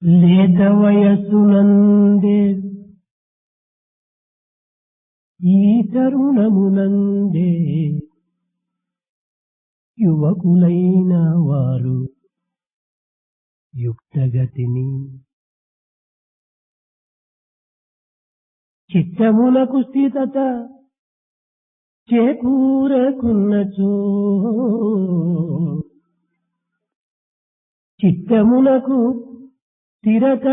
లేత వయస్సునందే ఈ తరుణమునందే యువకులైన వారు యుక్తగతిని చిత్తమునకు స్థితత చేకూరకున్నచో చిత్తమునకు స్థిరత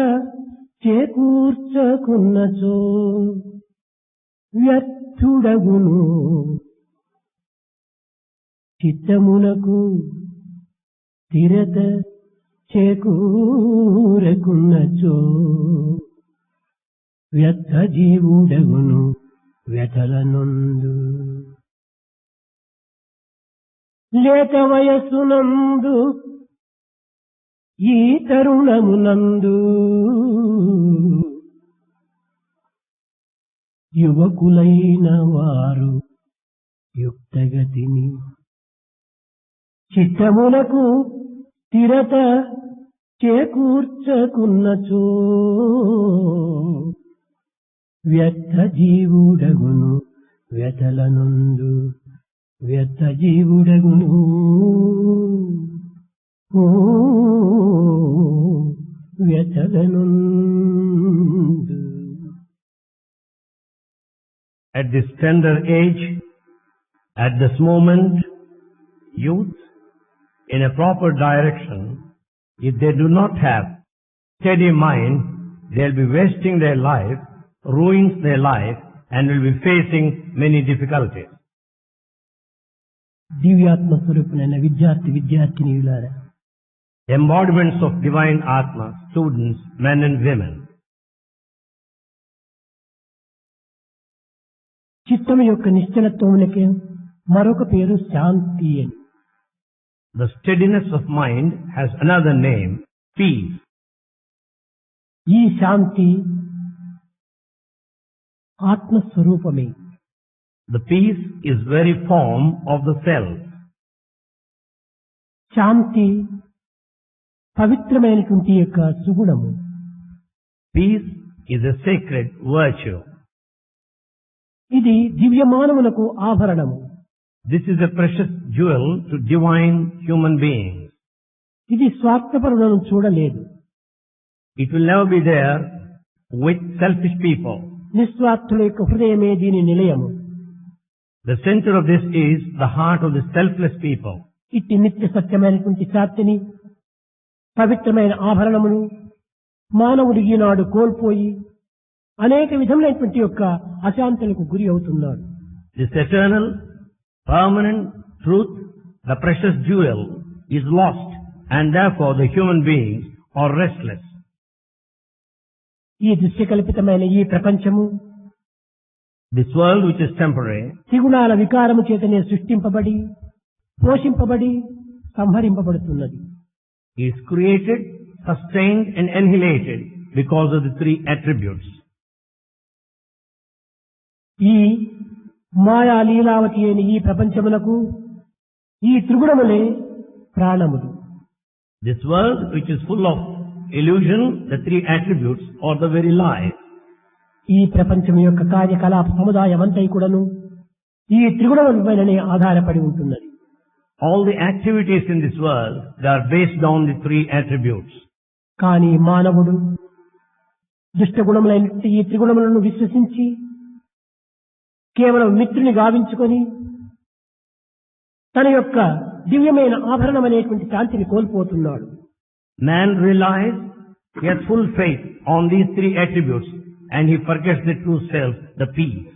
చేకూర్చకున్నచో వ్యర్థుడగును చిత్తమునకు స్థిరత చేకూరకున్నచో వ్యర్థ జీవుడగును వ్యతలనందు లేత వయస్సునందు ఈ తరుణమునందు యువకులైన వారు యుక్తగతిని చిత్తమునకు స్థిరత చేకూర్చకున్నచో వ్యర్థ జీవుడగును వ్యతలనందు వ్యర్థ జీవుడగును వ్యతలనందు. At this tender age, at this moment, youth in a proper direction, if they do not have steady mind, they'll be wasting their life, ruins their life, and will be facing many difficulties. దివ్యాత్మ స్వరూపులైన విద్యార్థినీయులారా, Embodiments of divine Atma, students, men and women. చిత్తము యొక్క నిశ్చలత్వమునకే మరొక పేరు శాంతి అని. The steadiness of mind has another name, peace. ఈ శాంతి ఆత్మస్వరూపమే. The peace is very form of the self. శాంతి పవిత్రమైనటువంటి యొక్క సుగుణము. Peace is a sacred virtue. ఇది దివ్యమానమునకు ఆభరణము. This is a precious jewel to divine human beings. ఇది స్వార్థపరులను చూడలేదు. It will never be there with selfish people. నిస్వార్థుల యొక్క హృదయమే దీని నిలయము. The center of this is the heart of the selfless people. ఇట్టి నిత్య సత్యమైనటువంటి శాంతిని, పవిత్రమైన ఆభరణమును మానవుడు ఈనాడు కోల్పోయి అనేక విధములైనటువంటి యొక్క అశాంతులకు గురి అవుతున్నాడు. This eternal, permanent truth, the precious jewel, is lost, and therefore the human beings are restless. ఈ దృశ్యకల్పితమైన ఈ ప్రపంచము, This world which is temporary, త్రిగుణాల వికారము చేతనే సృష్టింపబడి, పోషింపబడి, సంహరింపబడుతున్నది. is created, sustained and annihilated because of the three attributes. ఈ మాయా లీలావతి అయిన ఈ ప్రపంచమునకు ఈ త్రిగుణములే ప్రాణములు. This world which is full of illusion, the three attributes are the very life. ఈ ప్రపంచం యొక్క కార్యకలాప సముదాయం అంతా కూడాను ఈ త్రిగుణములపైననే ఆధారపడి ఉంటున్నది. All the activities in this world, they are based on the three attributes. కానీ మానవుడు దుష్టగుణములైన ఈ త్రిగుణములను విశ్వసించి కేవలం మిత్రుని గావించుకొని తన యొక్క దివ్యమైన ఆభరణం అనేటువంటి శాంతిని కోల్పోతున్నాడు. Man realizes he has full faith on these three attributes and he forgets the true self, the peace.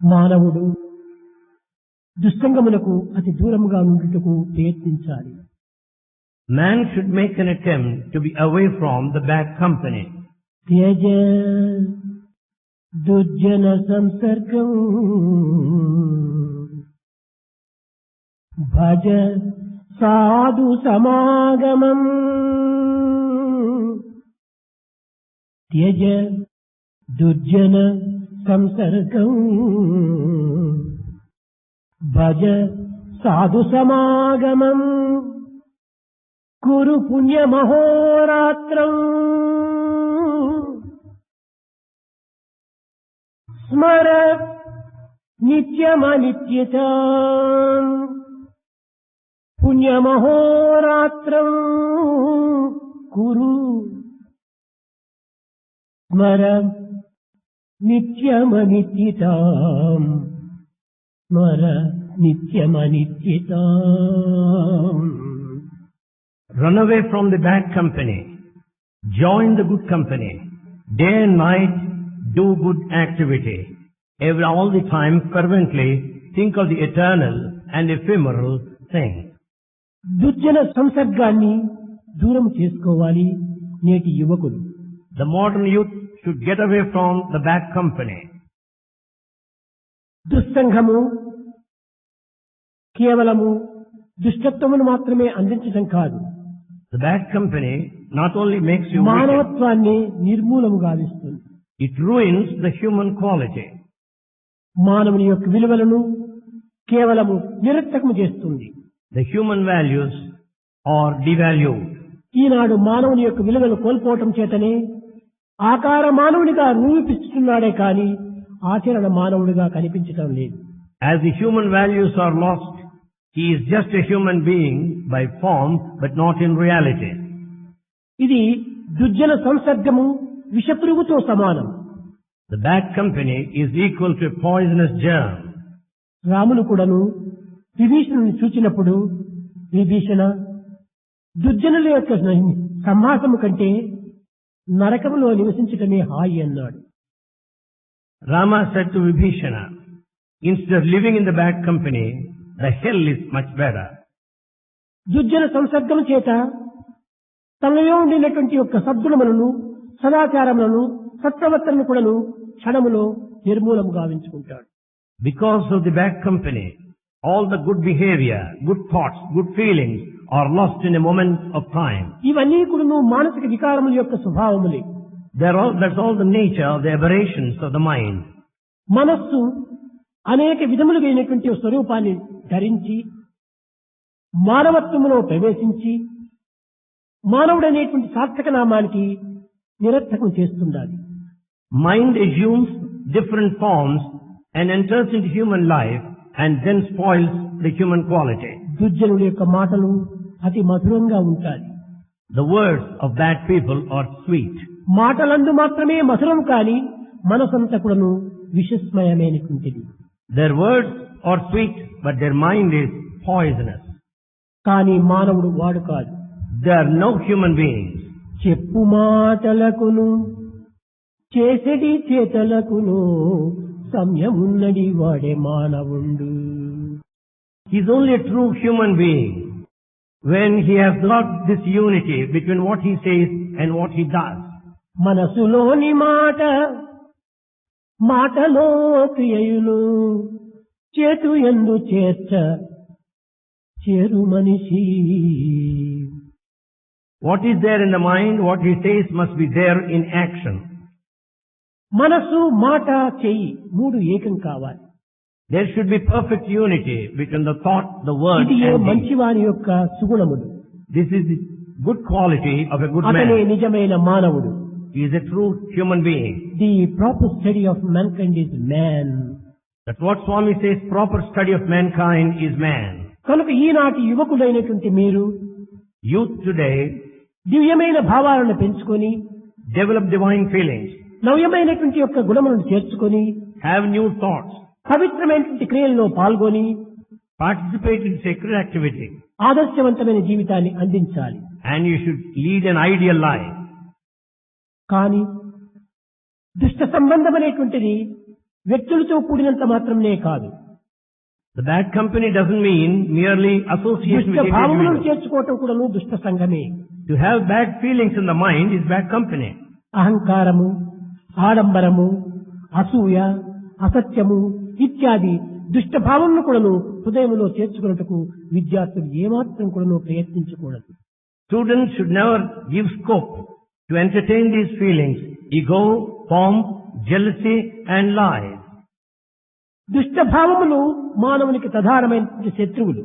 మానవుడు దుస్సంగములకు అతి దూరముగా నుండుటకు ప్రయత్నించాలి. Man should make an attempt to be away from the bad company. త్యజ దుర్జన సంసర్గం భజ సాధు సమాగమం. త్యజ దుర్జన సంసర్గం భజ సాధు సమాగమం. కురు పుణ్యమహోరాత్రం స్మర నిత్యమనిత్యత పుణ్యమహోరాత్రం కురు స్మర నిత్యమనిత్యతాం స్మర నిత్యమనిత్యతాం. Run away from the bad company. Join the good company. Day and night, do good activity. All the time, fervently, think of the eternal and ephemeral thing. దుర్జన సంసర్గాన్ని దూరం చేసుకోవాలి నేటి యువకులు. The modern youth should get away from the bad company. దుస్సంగము కేవలము దుష్టత్వమును మాత్రమే అందించడం కాదు, The bad company not only makes you wicked, మానవత్వాన్ని నిర్మూలము గావిస్తుంది. it ruins the human quality. మానవుని యొక్క విలువలను కేవలము నిరర్థకము చేస్తుంది. The human values are devalued. ఈనాడు మానవుని యొక్క విలువలు కోల్పోవటం చేతనే ఆకార మానవునిగా రూపిస్తున్నాడే కాని ఆచరణ మానవుడిగా కనిపించటం లేదు. As the human values are lost, he is just a human being by form, but not in reality. ఇది దుర్జన సంసర్గము విషపురుగుతో సమానం. The bad company is equal to a poisonous germ. Ramulu కూడాను విభీషణుని చూచినప్పుడు, విభీషణ, దుర్జనుల యొక్క సంహాసము కంటే నరకములో నివసించటమే హాయి అన్నాడు. Rama said to Vibhishana, instead of living in the bad company, the hell is much better. దుర్జన సంసర్గం చేత తనలో ఉండినటువంటి యొక్క సద్గుణములను, సదాచారములను, సత్ప్రవర్తనను కూడాను క్షణములో నిర్మూలము గావించుకుంటాడు. Because of the bad company, all the good behavior, good thoughts, good feelings are lost in a moment of time. ఇవన్నీ కూడాను మానసిక వికారముల యొక్క స్వభావములే. That's all the nature of the aberrations of the mind. మనస్సు అనేక విధములుగైనటువంటి స్వరూపాన్ని ధరించి మానవత్వములో ప్రవేశించి మానవుడనేటువంటి సార్థక నామానికి నిరర్థకం చేస్తుండాలి. Mind assumes different forms and enters into human life and then spoils the human quality. దుర్జనుల యొక్క మాటలు అతి మధురంగా ఉంటాయి. The words of bad people are sweet. మాటలందు మాత్రమే మధురం కాని మనసంతా కూడాను విషస్మయమైనటువంటిది. Their words are sweet, but their mind is poisonous. కానీ మానవుడు వాడు కాదు. They are no human beings. చెప్పు మాటలకును చేసేటి చేతలకును సమయమున్నది వాడే మానవుండు. He is only a true human being when he has got this unity between what he says and what he does. మనసులోని మాట మాటలో క్రియయులు చేతు ఎందు చేరు మనిషి. What is there in the mind, what he says must be there in action. మనసు, మాట, చెయ్యి మూడు ఏకం కావాలి. There should be perfect unity between the thought, the word ఇది and deed. మంచివాని యొక్క సుగుణములు. This is the good quality of a good అతనే man. నిజమైన మానవుడు. He is a true human being. The proper study of mankind is man. That's what Swami says, proper study of mankind is man. కనుక ఈనాటి యువకులైనటువంటి మీరు Youth today దివ్యమైన భావాలను పెంచుకొని develop divine feelings, నవ్యమైనటువంటి యొక్క గుణములను చేర్చుకొని have new thoughts, పవిత్రమైనటువంటి క్రియల్లో పాల్గొని participate in sacred activity, ఆదర్శవంతమైన జీవితాన్ని అందించాలి. and you should lead an ideal life. కానీ దుష్ట సంబంధమైనటువంటిది వ్యక్తులతో కూడినంత మాత్రమే కాదు. The bad company doesn't mean merely association దుష్ట with భావములను individuals. చేర్చుకోవటం కూడాను దుష్ట సంఘమే. To have bad feelings in the mind is bad company. అహంకారము, ఆడంబరము, అసూయ, అసత్యము ఇత్యాది దుష్ట భావములను కూడాను హృదయంలో చేర్చుకున్నట్టుకు విద్యార్థులు ఏమాత్రం కూడాను ప్రయత్నించకూడదు. Students should never give scope to entertain these feelings, ego, pomp, jealousy and lies. దుష్ట భావములు మానవునికి ప్రధానమైన శత్రువులు.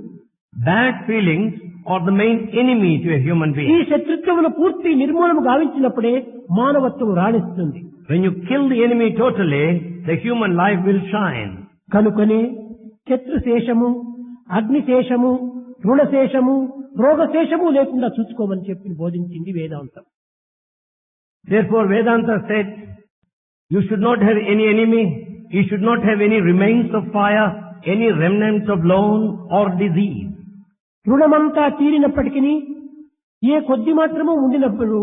Bad feelings or the main enemy to a human ఈ being. శత్రుత్వమును పూర్తి నిర్మూలన గావించినప్పుడే మానవత్వం రాణిస్తుంది. When you kill the enemy totally, the human life will shine. కనుకనే శత్రుశేషము, అగ్నిశేషము, రుణశేషము, రోగశేషము లేకుండా చూసుకోమని చెప్పి బోధించింది వేదాంతం. Therefore Vedanta said, you should not have any enemy, you should not have any remains of fire, any remnants of loan or disease. రుణమంతా తీరినప్పటికీ ఏ కొద్ది మాత్రము ఉండినప్పుడు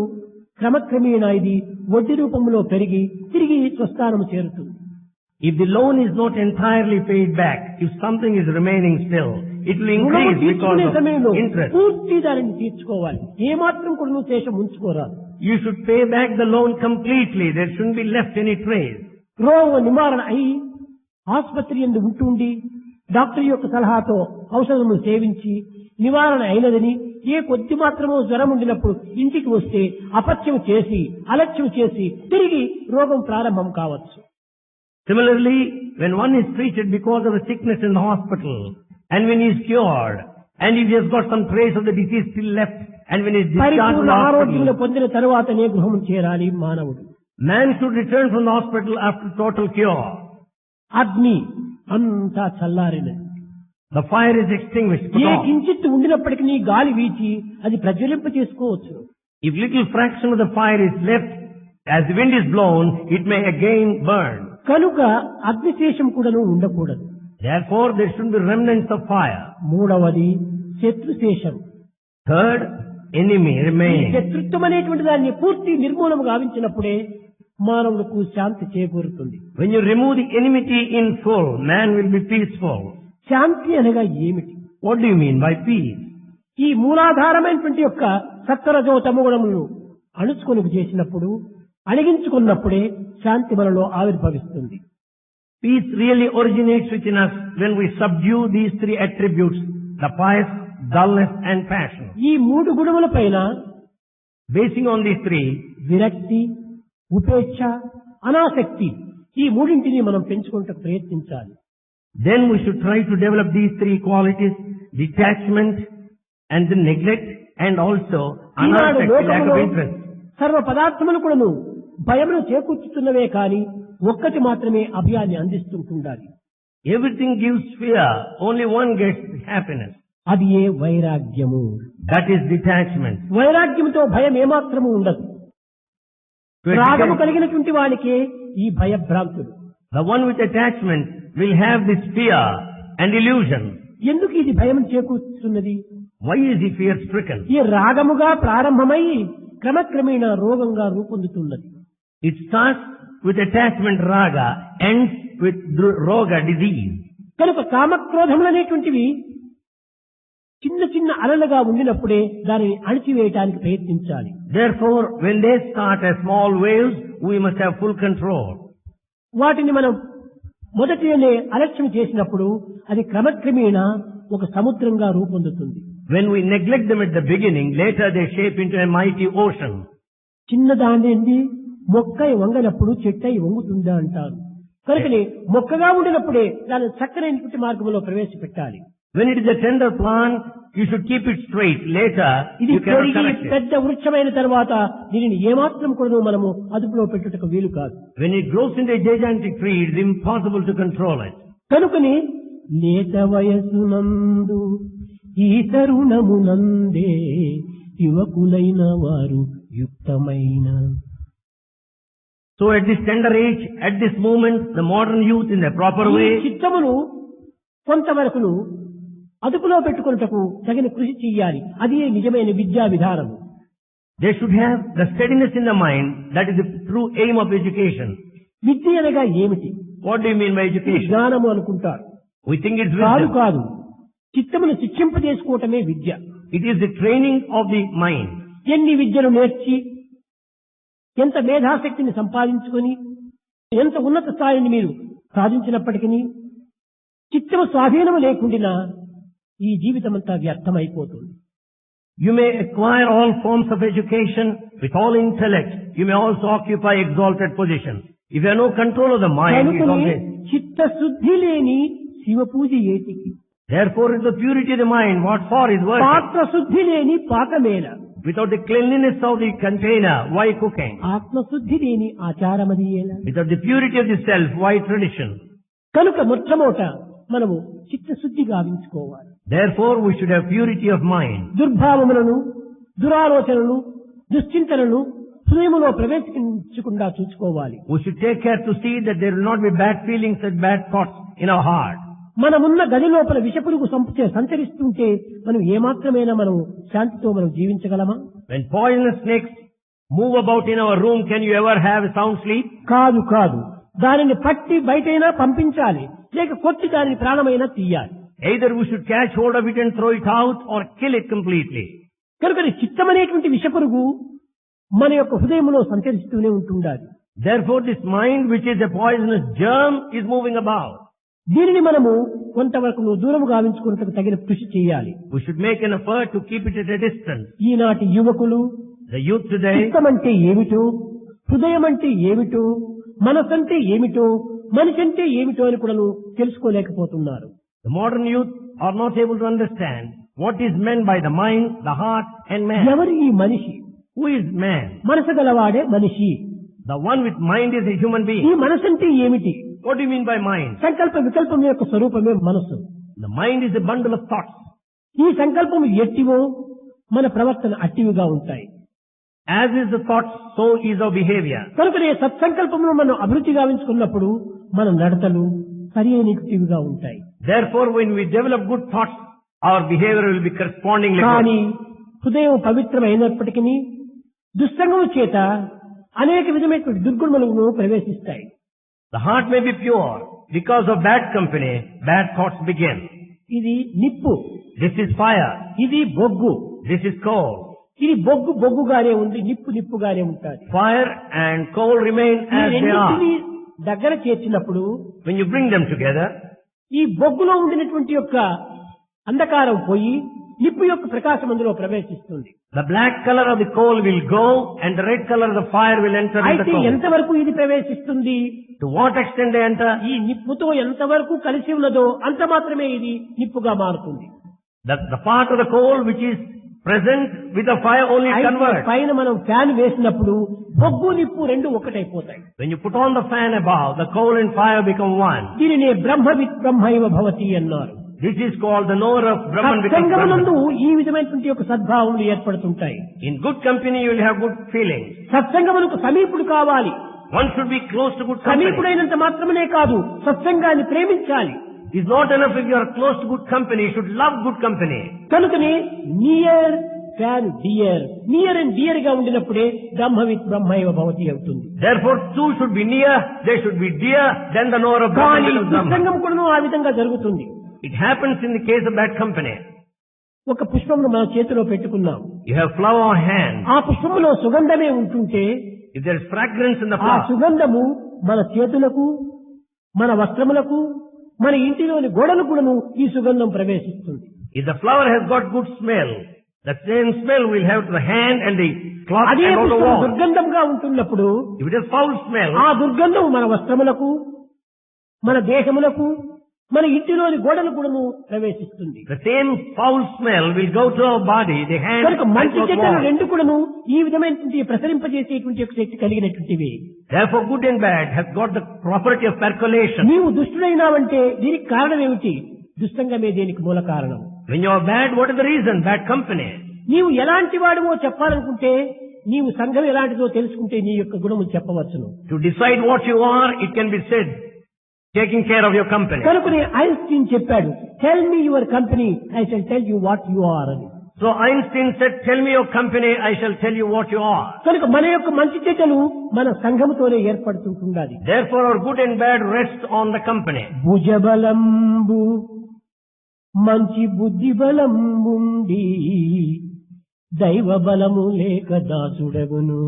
క్రమక్రమేణా ఇది వడ్డీ రూపంలో పెరిగి తిరిగి స్వస్థానము చేరుతుంది. If the loan is not entirely paid back, if something is remaining still, it will రుణము increase because తీర్చుకునే సమయంలో of interest. పూర్తి దానిని తీర్చుకోవాలి. ఏ మాత్రం కూడా నువ్వు శేషం ఉంచుకోరాదు. You should pay back the loan completely. There shouldn't be left any trace. రోగ నివారణ అయి ఆసుపత్రి యందు ఉంటుండి డాక్టర్ యొక్క సలహాతో ఔషధములు సేవించి నివారణ అయినదని ఏ కొద్ది మాత్రమో జ్వరం ఉండినప్పుడు ఇంటికి వస్తే అపత్యం చేసి అలక్ష్యం చేసి తిరిగి రోగం ప్రారంభం కావచ్చు. Similarly, when one is treated because of a sickness in the hospital, and when he is cured, and if he has got some trace of the disease still left, and when he is discharged from పరిపూర్ణ the ఆరోగ్యం hospital, పొందిన తరువాతనే గృహం చేరాలి మానవుడు. man should return from the hospital after total cure. అగ్ని అంతా చల్లారినది. The fire is extinguished. put A off. కించిత్ ఉండినప్పటికీ గాలి వీచి అది ప్రజ్వలింప చేసుకోవచ్చు. If little fraction of the fire is left, as the wind is blown, it may again burn. కనుక అగ్నిశేషం కూడాను ఉండకూడదు. Therefore, there should be remnants of fire. మూడవది శత్రుశేషం. Third, enemy ఈ remains. శత్రుత్వం అనేటువంటి దాన్ని పూర్తి నిర్మూలన గావించినప్పుడే మానవులకు శాంతి చేకూరుతుంది. When you remove the enmity in full, man will be peaceful. శాంతి అనగా ఏమిటి? What do you mean by peace? ఈ మూలాధారమైనటువంటి యొక్క సత్వరజో తమోగుణములను అణుచుకొని చేసినప్పుడు అణిగించుకున్నప్పుడే శాంతి మనలో ఆవిర్భవిస్తుంది. Peace really originates within us when we subdue these three attributes, the pious, dullness and passion. ఈ మూడు గుణముల పైన Basing on these three, విరక్తి, ఉపేక్ష, అనాసక్తి ఈ మూడింటిని మనం పెంచుకుంటూ ప్రయత్నించాలి. then we should try to develop these three qualities, detachment and the neglect and also Eenadu anasakti, lack లోకములో of interest. సర్వ పదార్థములు కూడాను భయమును చేకూర్చుతున్నవే కాని ఒక్కటి మాత్రమే అభయాన్ని అందిస్తుంటుండాలి. Everything gives fear, only one gets happiness. అది ఏ వైరాగ్యము. That is detachment. వైరాగ్యంతో భయం ఏమాత్రము ఉండదు. To a రాగము detach- కలిగినటువంటి వానికే ఈ భయభ్రాంతుడు. The one with attachment will have this fear and illusion. ఎందుకు ఇది భయం చేకూర్చుతున్నది? Why is he fear stricken? ఈ రాగముగా ప్రారంభమై క్రమక్రమేణా రోగంగా రూపొందుతున్నది. It starts with attachment raga, ends with roga, disease. కనుక కామక్రోధములు అనేటువంటివి చిన్న చిన్న అలలుగా ఉండినప్పుడే దానిని అణిచివేయటానికి ప్రయత్నించాలి. Therefore, when they start as small waves, we must have full control. వాటిని మనం మొదటినే అలక్ష్యం చేసినప్పుడు అది క్రమక్రమేణా ఒక సముద్రంగా రూపొందుతుంది. When we neglect them at the beginning, later they shape into a mighty ocean. చిన్నదాన్ని మొక్కై వంగనప్పుడు చెట్టై వంగుతుందా అంటారు. కనుకనే మొక్కగా ఉండినప్పుడే దాన్ని చక్కనైనటువంటి మార్గంలో ప్రవేశపెట్టాలి. When it is a tender plant, you should keep it straight. Later, ఇది you cannot పెరిగి correct it. పెద్ద వృక్షమైన తర్వాత దీనిని ఏమాత్రం కూడా మనము అదుపులో పెట్టుటకు వీలు కాదు. When it grows into a gigantic tree, it is impossible to control it. కనుకని లేత వయసునందు ఈ తరుణమునందే యువకులైన వారు యుక్తమైన. So at this tender age, at this moment, the modern youth in a proper ఈ way, చిత్తమును కొంతవరకును అదుపులో పెట్టుకున్నటకు తగిన కృషి చెయ్యాలి. అది నిజమైన విద్యా విధానం. they should have the steadiness in the mind. That is the true aim of education. విద్య అనగా ఏమిటి? What do you mean by education? జ్ఞానము అనుకుంటారు. We think it's కాదు wisdom. కాదు, చిత్తమును శిక్షింపజేసుకోవటమే విద్య. It is the training of the mind. ఎన్ని విద్యలు నేర్చి ఎంత మేధాశక్తిని సంపాదించుకొని ఎంత ఉన్నత స్థాయిని మీరు సాధించినప్పటికీ చిత్తము స్వాధీనము లేకుండా ఈ జీవితం అంతా వ్యర్థమైపోతుంది. You may acquire all forms of education with all intellect. You may also occupy exalted positions. If you have no control of the mind, it is కనుకనే always. చిత్తశుద్ధి లేని శివ పూజ ఏటికి. Therefore, is the purity of the mind. What for is worship? పాత్రశుద్ధి లేని పాకమేల. Without the cleanliness of the container, why cooking? ఆత్మశుద్ధి లేని ఆచారమది ఏల. Without the purity of the self, why tradition? కనుక మొట్టమొదట మనము చిత్తశుద్ధి గావించుకోవాలి. Therefore, we should have purity of mind. దుర్భావములను, దురాలోచనలు, దుశ్చింతనలు హృదయములో ప్రవేశించకుండా చూసుకోవాలి. We should take care to see that there will not be bad feelings and bad thoughts in our heart. మనమున్న గది లోపల విషపురుగు సంచరిస్తుంటే మనం ఏమాత్రమైనా మనం శాంతితో మనం జీవించగలమా? When poisonous snakes move about in our room, can you ever have a sound sleep? కాదు కాదు, దానిని పట్టి బయటైనా పంపించాలి, లేక కొట్టి దానిని ప్రాణమైనా తీయాలి. Either we should catch hold of it and throw it out or kill it completely. కనుక చిత్తమనేటువంటి విషపురుగు మన యొక్క హృదయంలో సంచరిస్తూనే ఉంటుండాలి. Therefore, this mind, which is a poisonous germ, is moving about. దీనిని మనము కొంతవరకు దూరము గావించుకున్నట్టుకు తగిన కృషి చేయాలి. We should make an effort to keep it at a distance. ఈనాటి యువకులు The youth today, చిత్తం అంటే ఏమిటో, హృదయం అంటే ఏమిటో, మనసంటే ఏమిటో, మనిషి అంటే ఏమిటో అని కూడా తెలుసుకోలేకపోతున్నారు. the modern youth are not able to understand what is meant by the mind, the heart and man. ఎవరు ఈ మనిషి? Who is man? మనసు గలవాడే మనిషి. The one with mind is a human ఈ being. మనసు అంటే ఏమిటి? What do you mean by mind? సంకల్ప వికల్పం యొక్క స్వరూపమే మనసు. The mind is a bundle of thoughts. ఈ సంకల్పం ఎట్టివో మన ప్రవర్తన అట్టివిగా ఉంటాయి. As is the thought, so is our behavior. కనుకనే సత్సంకల్పమును మనం అభివృద్ధి గావించుకున్నప్పుడు మన నడతలు సరి అయినవిగా ఉంటాయి. Therefore, when we develop good thoughts, our behavior will be correspondingly కానీ good. హృదయం పవిత్రమైనప్పటికీ దుస్సంగము చేత అనేక విధమైనటువంటి దుర్గుణములను ప్రవేశిస్తాయి. The heart may be pure. Because of bad company, bad thoughts begin. ఇది నిప్పు, This is fire. ఇది బొగ్గు. This is coal. ఇది బొగ్గు బొగ్గుగానే ఉంది, నిప్పు నిప్పుగానే ఉంటుంది. Fire and coal remain ఈ as they రెండింటిని are. దగ్గర చేర్చినప్పుడు When you bring them together, ఈ బొగ్గులో ఉండినటువంటి యొక్క అంధకారం పోయి నిప్పు యొక్క ప్రకాశం అందులో ప్రవేశిస్తుంది. the black color of the coal will go and the red color of the fire will enter in the అయితే coal. ఎంతవరకు ఇది ప్రవేశిస్తుంది? To what extent they enter? ఈ నిప్పుతో ఎంతవరకు కలిసి ఉన్నదో అంత మాత్రమే ఇది నిప్పుగా మారుతుంది. The part of the coal which is present with the fire only అయితే converts. పైన మనం ఫ్యాన్ వేసినప్పుడు బొగ్గు నిప్పు రెండు ఒకటైపోతాయి. When you put on the fan above, the coal and fire become one. దీనినే బ్రహ్మవిత్ బ్రహ్మైవ భవతి అన్నారు. This is called the knower of Brahman becomes సత్సంగమునందు Brahman. ఈ విధమైనటువంటి యొక్క సద్భావములు ఏర్పడుతుంటాయి. In good company you will have good feelings. సత్సంగమునకు సమీపుడు కావాలి. One should be close to good company. సమీపుడైనంత మాత్రమే కాదు, సత్సంగాన్ని ప్రేమించాలి. It's not enough if you are close to good company, you should love good company. కనుకనే near fan dear, near and dear గా ఉండినప్పుడే బ్రహ్మవిత్ బ్రహ్మైవ భవతి అవుతుంది. Therefore two should be near, they should be dear, then the knower of Brahman కానీ becomes Brahman. సత్సంగం కూడా ఆ విధంగా జరుగుతుంది. It happens in the case of bad company. ఒక పుష్పమును మన చేతిలో పెట్టుకున్నాం. You have flower on hand. ఆ పుష్పములో సుగంధమే ఉంటుంటే If there is fragrance in the ఆ flower, సుగంధము మన చేతులకు, మన వస్త్రములకు, మన ఇంటిలోని గోడలకు కూడాను ఈ సుగంధం ప్రవేశిస్తుంది. if the flower has got good smell, the same smell will have to the hand and the cloth అదే and on the పుష్పం wall. దుర్గంధంగా ఉంటున్నప్పుడు If it is foul smell, ఆ దుర్గంధం మన వస్త్రములకు, మన దేహములకు, మన ఇంటిలోని గోడలు కూడాను ప్రవేశిస్తుంది. the same foul smell will go to our body, the hand కనుక మంచి and చెడ్డలు wall. రెండు కూడాను ఈ విధమైనటువంటి ప్రసరింపజేసేటువంటి యొక్క శక్తి కలిగినటువంటివి. Therefore good and bad have got the property of percolation. నీవు దుష్టుడైనావంటే దీనికి కారణం ఏమిటి? దుష్టంగమే దీనికి మూల కారణం. When you are bad, what is the reason? Bad company. నీవు ఎలాంటి వాడివో చెప్పాలనుకుంటే నీవు సంఘం ఎలాంటిదో తెలుసుకుంటే నీ యొక్క గుణము చెప్పవచ్చును. To decide what you are, it can be said, taking care of your company. కనుకనే ఐన్స్టీన్ చెప్పాడు, tell me your company, I shall tell you what you are అని. So Einstein said, tell me your company, I shall tell you what you are. కనుక మన యొక్క మంచి చెడ్డలు మన సంఘముతోనే ఏర్పడుతుంటుండాలి. Therefore our good and bad rests on the company. భుజబలంబు మంచి బుద్ధి బలంబుండి దైవ బలము లేక దాసుడగును.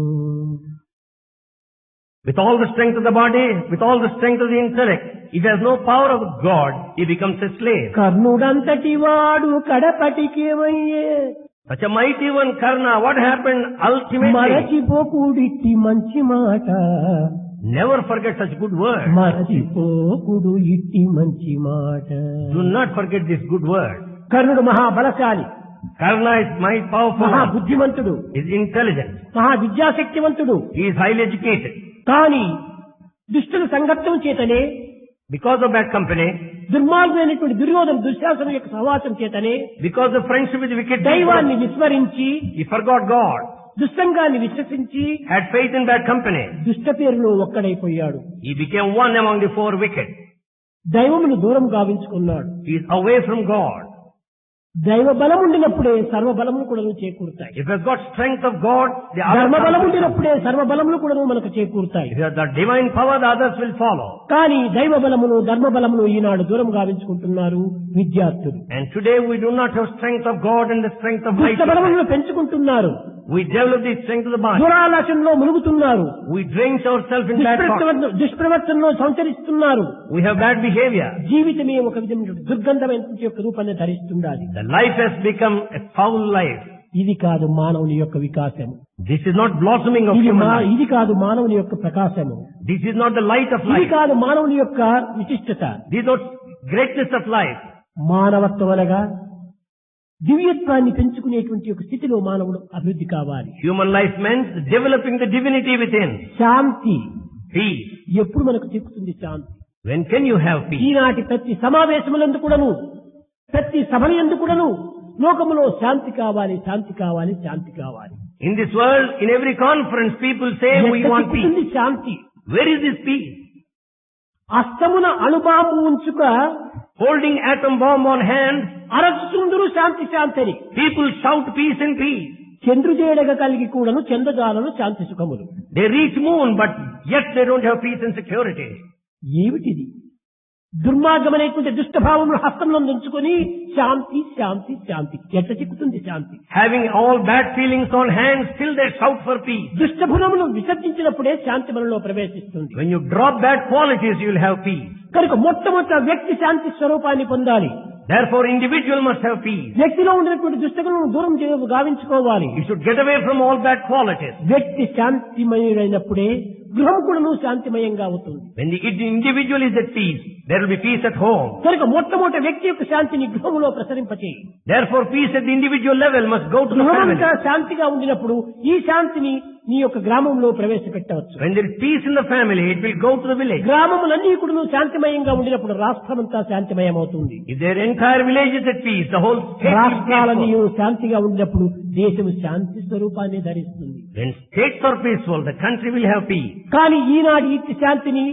With all the strength of the body, with all the strength of the intellect, if he has no power of God, he becomes a slave. కర్ణుడంతటి వాడు కడపటికేమయ్యే Such a mighty one, Karna, what happened ultimately? మరచిపోకూడిట్టి మంచి మాట Never forget such good words. మరచిపోకుడు ఇట్టి మంచి మాట. Do not forget this good word. కర్ణుడు మహాబలశాలి, Karna is might powerful, మహాబుద్ధిమంతుడు, is intelligent, మహా విద్యాశక్తివంతుడు. he is highly educated. కానీ దుష్టుల సంగత్వం చేతనే, Because of bad company, దుర్మార్గులైనటువంటి దుశ్శాసనం యొక్క సహవాసం చేతనే, because of friendship with wicked people, దైవాన్ని విస్మరించి, he forgot God, దుస్సంగాన్ని విశ్వసించి, had faith in bad company. దుష్ట పేరులో ఒక్కడైపోయాడు. He became one among the four wicked. దైవమును దూరం గావించుకున్నాడు. He is away from God. దైవ బలం ఉండినప్పుడే సర్వబలములు కూడా చేకూరుతాయి. If you have got strength of God, the ధర్మ బలం others, ఉండినప్పుడే సర్వబలములు కూడా మనకు చేకూరుతాయి. if you have the divine power, the others will follow. కానీ దైవ బలమును ధర్మ బలమును ఈనాడు దూరం గావించుకుంటున్నారు విద్యార్థులు. And today we do not have strength of God and the strength of దుష్ట might. బలములను పెంచుకుంటున్నారు. We develop the strength of the body. దురాలోచనలో మునుగుతున్నారు. We drench ourselves in bad thoughts. దుష్ప్రవర్తనలో సంచరిస్తున్నారు. We have bad behavior. జీవితమే ఒక విధమైన దుర్గంధమైన యొక్క రూపాన్ని ధరిస్తుండాలి. The life has become a foul life. ఇది కాదు మానవుని యొక్క వికాసము. This is not blossoming of human life. ఇది కాదు మానవుని యొక్క ప్రకాశము. This is not the light of ఇది life. కాదు మానవుని యొక్క విశిష్టత. This is not greatness of life. మానవత్వం అనగా దివ్యత్వాన్ని పెంచుకునేటువంటి ఒక స్థితిలో మానవుడు అభివృద్ధి కావాలి. Human life means developing the divinity within. Shanti Peace. ఎప్పుడు మనకు చిక్కుతుంది శాంతి? When can you have peace? ఈనాటి ప్రతి సమావేశములందు కూడాను, ప్రతి సభల యందు కూడాను లోకములో శాంతి కావాలి, శాంతి కావాలి, శాంతి కావాలి. In this world, in every conference, people say we ఎక్కడ want చిక్కుతుంది peace. Shanti? Where is this peace? అస్తమున అణుబాంబు ఉంచుక Holding atom bomb on hand, అరచుందురు శాంతి శాంతిని. people shout peace and peace. చంద్రుజేడగ కలిగి కూడాను చంద్రజాలను శాంతి సుఖములు. They reach moon, but yet they don't have peace and security. ఏమిటిది? దుర్మార్గమైనటువంటి దుష్టభావములు హస్తంలో ఉంచుకొని శాంతి శాంతి శాంతి. ఎట్లా చిక్కుతుంది శాంతి? Having all bad feelings on hand, still they shout for peace. దుష్టభునములు విసర్జించినప్పుడే శాంతి మనలో ప్రవేశిస్తుంది. When you drop bad qualities, you will have peace. కనుక మొట్టమొదట వ్యక్తి శాంతి స్వరూపాన్ని పొందాలి. Therefore, individual must have peace. వ్యక్తిలో ఉన్నటువంటి దుష్టగుణం దూరం గావించుకోవాలి. You should get away from all bad qualities. వ్యక్తి శాంతిమయుడైనప్పుడే గృహం కూడా శాంతిమయంగా అవుతుంది. When the individual is at peace, there will be peace at home. కనుక మొట్టమొదటి వ్యక్తి యొక్క శాంతిని గృహంలో ప్రసరింపచేయి. Therefore, peace at the individual level must go to the family. గృహంగా శాంతిగా ఉండినప్పుడు ఈ శాంతిని నీ యొక్క గ్రామంలో ప్రవేశపెట్టవచ్చు. When there is peace in the family, it will go to the village. గ్రామములన్నీ కూడా శాంతిమయంగా ఉండినప్పుడు రాష్ట్రమంతా శాంతిమయం అవుతుంది. If their entire village is at peace, the whole state will be రాష్ట్రాలన్నీ peaceful. శాంతిగా ఉండినప్పుడు దేశం శాంతి స్వరూపాన్ని ధరిస్తుంది. When states are peaceful, the country will have peace. కానీ ఈనాడు ఈ శాంతిని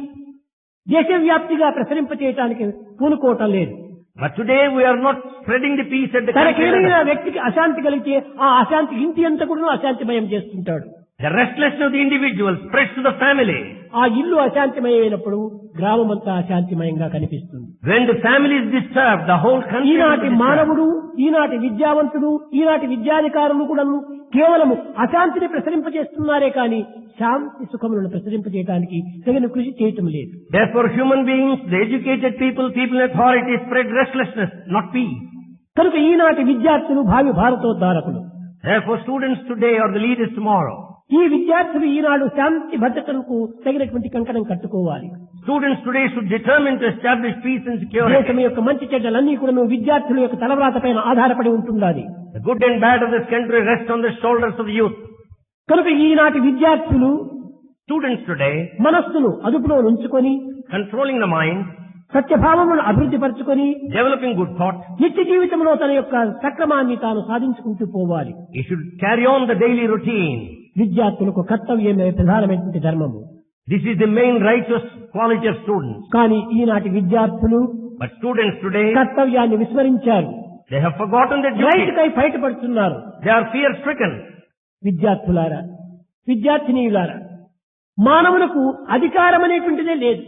దేశవ్యాప్తిగా ప్రసరింపచేయటానికి పూనుకోవటం లేదు. But today we are not spreading the peace at the country తనకేదైనా level. వ్యక్తికి అశాంతి కలిగితే ఆ అశాంతి ఇంటి అంతా కూడా అశాంతిమయం చేస్తుంటాడు. The restlessness of the individual spreads to the family. ఆ ఇల్లు అశాంతిమయమైనప్పుడు గ్రామం అంతా అశాంతిమయంగా కనిపిస్తుంది. When the family is disturbed, the whole country will ఈనాటి be disturbed. మానవుడు, ఈనాటి విద్యావంతుడు, ఈనాటి విద్యాధికారులు కూడా కేవలము అశాంతిని ప్రసరింపజేస్తున్నారే కానీ శాంతి సుఖములను ప్రసరింపజేయడానికి తగిన కృషి చేయటం లేదు. Therefore, human beings, the educated people, people in authority spread restlessness, not peace. కనుక ఈనాటి విద్యార్థులు భావి భారతోద్ధారకులు. Therefore, students today are the leaders tomorrow. ఈ విద్యార్థులు ఈనాడు శాంతి భద్రతలకు తగినటువంటి కంకణం కట్టుకోవాలి. Students today should determine to establish peace and security. దేశం యొక్క మంచి చెడ్డలన్నీ కూడా విద్యార్థుల యొక్క తలవ్రాత పైన ఆధారపడి ఉంటున్నది. The good and bad of this country rest on the shoulders of the youth. కనుక ఈనాటి విద్యార్థులు Students today, మనస్సును అదుపులో ఉంచుకొని controlling the mind, సత్యభావములను అభివృద్ధి పరచుకొని developing good thought, నిత్య జీవితంలో తన యొక్క సక్రమాన్ని తాను సాధించుకుంటూ పోవాలి. he should carry on the daily routine. విద్యార్థులకు కర్తవ్యమే ప్రధానమైనటువంటి ధర్మము. This is the main righteous quality of students. కానీ ఈనాటి విద్యార్థులు But students today, కర్తవ్యాన్ని విస్మరించారు. they have forgotten their right duty. కై బయటపడుతున్నారు. They are fear-stricken. విద్యార్థులారా, విద్యార్థినీయులారా, మానవులకు అధికారం అనేటువంటిదే లేదు.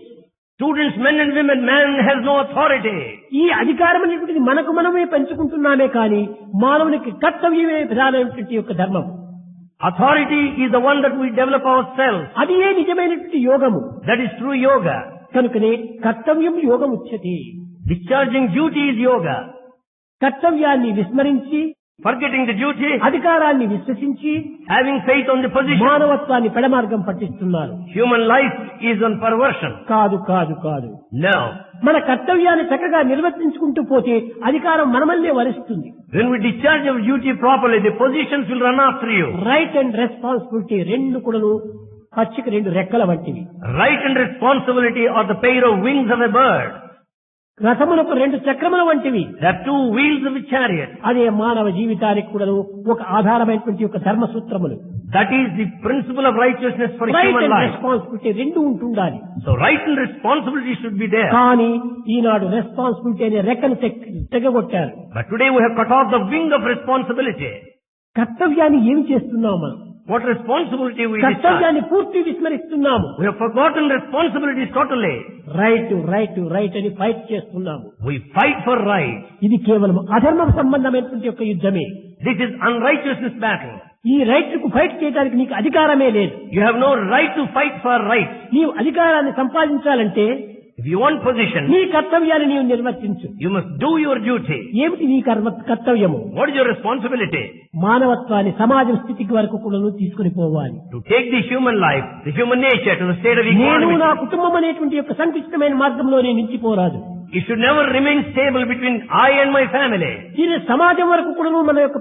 Students, men and women, man has no authority. ఈ అధికారం అనేటువంటిది మనకు మనమే పెంచుకుంటున్నామే కానీ మానవునికి కర్తవ్యమే ప్రధానమైనటువంటి యొక్క ధర్మం. Authority is the one that we develop ourselves. అది ఏ నిజమైనటువంటి యోగము. That is true yoga. కనుకనే కర్తవ్యం యోగం ఉచ్యతే. Discharging duty is yoga. కర్తవ్యాన్ని విస్మరించి forgetting the duty, అధికారాన్ని విశ్వసించి having faith on the position. మానవత్వాన్ని పెడమార్గం పట్టిస్తున్నారు. Human life is on perversion. కాదు కాదు కాదు. No. మన కర్తవ్యాన్ని చక్కగా నిర్వర్తించుకుంటూ పోతే అధికారం మనమల్లే వరిస్తుంది. When we discharge our duty properly, the positions will run after you. Right and responsibility రెండు కూడాను పచ్చిక రెండు రెక్కల వంటివి. Right and responsibility are the pair of wings of a bird. రథములకు రెండు చక్రముల వంటివి. There are two wheels of a chariot. అదే మానవ జీవితానికి కూడాను ఒక ఆధారమైనటువంటి ఒక ధర్మ సూత్రములు. That is the principle of righteousness for right human and life. Responsibility రెండు ఉంటుండాలి. So right and responsibility should be there. కానీ ఈనాడు రెస్పాన్సిబిలిటీ అనే రెక్కను తెగగొట్టారు. But today we have cut off the wing of responsibility. కర్తవ్యాన్ని ఏమి చేస్తున్నాము మనం? What responsibility we discharge? కర్తవ్యాన్ని పూర్తి విస్మరిస్తున్నాము. We have forgotten responsibilities totally. Right right right అని ఫైట్ చేస్తున్నాము. We fight for right. ఇది కేవలం అధర్మ సంబంధమైనటువంటి యొక్క యుద్ధమే. This is unrighteousness battle. ఈ రైట్ కు ఫైట్ చేయడానికి నీకు అధికారమే లేదు. You have no right to fight for right. నీవు అధికారాన్ని సంపాదించాలంటే If you want position, నీ కర్తవ్యాన్ని నీవు నిర్వర్తించు. you must do your duty. ఏమిటి నీ కర్తవ్యము? What is your responsibility? మానవత్వాన్ని సమాజం స్థితికి వరకు కూడా తీసుకుని పోవాలి. To take the human life, the human nature to the state of నేను equality. నా కుటుంబం అనేటువంటి యొక్క సంక్లిష్టమైన మార్గంలోనే నిలిచిపోరాదు. It should never remain stable between I and my family. ఇది సమాజం వరకు కూడా మన యొక్క